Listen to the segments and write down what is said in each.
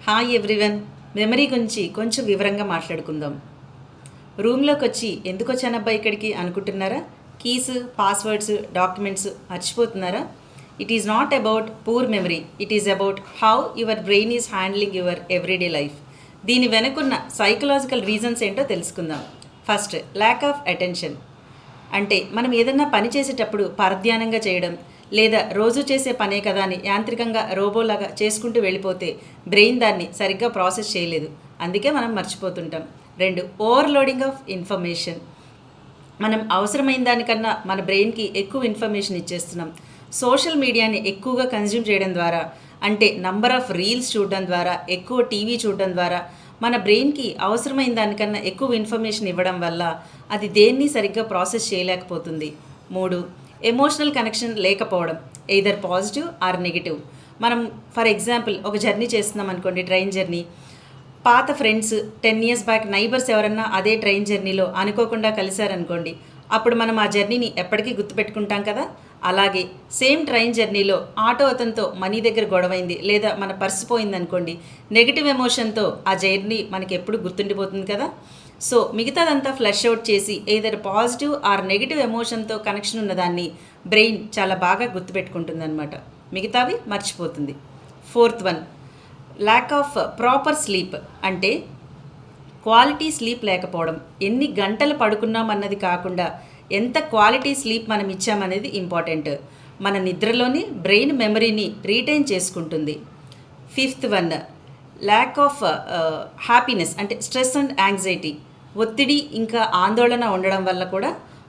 Hi everyone. Memory గురించి కొంచెం వివరంగా మాట్లాడుకుందాం. రూమ్లోకి వచ్చి ఎందుకు వచ్చానబ్బా ఇక్కడికి అనుకుంటున్నారా? కీస్, పాస్వర్డ్స్, డాక్యుమెంట్స్ మర్చిపోతున్నారా? It is not about poor memory, it is about how your brain is handling your everyday life. దీని వెనుకున్న సైకలాజికల్ రీజన్స్ ఏంటో తెలుసుకుందాం. First, lack of attention. అంటే మనం ఏదన్నా పని చేసేటప్పుడు పరధ్యానంగా చేయడం, లేదా రోజు చేసే పనే కదా అని యాంత్రికంగా రోబోలాగా చేసుకుంటూ వెళ్ళిపోతే బ్రెయిన్ దాన్ని సరిగ్గా ప్రాసెస్ చేయలేదు, అందుకే మనం మర్చిపోతుంటాం. రెండు, ఓవర్లోడింగ్ ఆఫ్ ఇన్ఫర్మేషన్. మనం అవసరమైన దానికన్నా మన బ్రెయిన్కి ఎక్కువ ఇన్ఫర్మేషన్ ఇచ్చేస్తున్నాం. సోషల్ మీడియాని ఎక్కువగా కన్జ్యూమ్ చేయడం ద్వారా, అంటే నంబర్ ఆఫ్ రీల్స్ చూడడం ద్వారా, ఎక్కువ టీవీ చూడడం ద్వారా మన బ్రెయిన్కి అవసరమైన దానికన్నా ఎక్కువ ఇన్ఫర్మేషన్ ఇవ్వడం వల్ల అది దేన్ని సరిగ్గా ప్రాసెస్ చేయలేకపోతుంది. మూడు, ఎమోషనల్ కనెక్షన్ లేకపోవడం, ఎయిదర్ పాజిటివ్ ఆర్ నెగిటివ్. మనం ఫర్ ఎగ్జాంపుల్ ఒక జర్నీ చేస్తున్నాం అనుకోండి, ట్రైన్ జర్నీ. పాత ఫ్రెండ్స్, 10 years బ్యాక్ నైబర్స్ ఎవరన్నా అదే ట్రైన్ జర్నీలో అనుకోకుండా కలిశారనుకోండి, అప్పుడు మనం ఆ జర్నీని ఎప్పటికీ గుర్తుపెట్టుకుంటాం కదా. అలాగే సేమ్ ట్రైన్ జర్నీలో ఆటో అతనితో మనీ దగ్గర గొడవైంది, లేదా మన పర్స్ పోయిందనుకోండి, నెగిటివ్ ఎమోషన్తో ఆ జర్నీ మనకి ఎప్పుడు గుర్తుండిపోతుంది కదా. సో మిగతాదంతా ఫ్లష్ అవుట్ చేసి ఏదైనా పాజిటివ్ ఆర్ నెగిటివ్ ఎమోషన్తో కనెక్షన్ ఉన్నదాన్ని బ్రెయిన్ చాలా బాగా గుర్తుపెట్టుకుంటుంది అనమాట, మిగతావి మర్చిపోతుంది. Fourth one, lack of proper sleep. అంటే క్వాలిటీ స్లీప్ లేకపోవడం. ఎన్ని గంటలు పడుకున్నాం అన్నది కాకుండా ఎంత క్వాలిటీ స్లీప్ మనం ఇచ్చామనేది ఇంపార్టెంట్. మన నిద్రలోని బ్రెయిన్ మెమరీని రీటైన్ చేసుకుంటుంది. Fifth one, lack of happiness. అంటే స్ట్రెస్ అండ్ యాంగ్జైటీ. ఒత్తిడి ఇంకా ఆందోళన ఉండడం వల్ల కూడా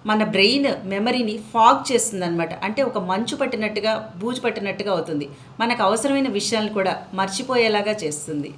మన బ్రెయిన్ మెమరీని ఫాగ్ చేస్తుంది అనమాట. అంటే ఒక మంచు పట్టినట్టుగా, బూజు పట్టినట్టుగా అవుతుంది. మనకు అవసరమైన విషయాలను కూడా మర్చిపోయేలాగా చేస్తుంది.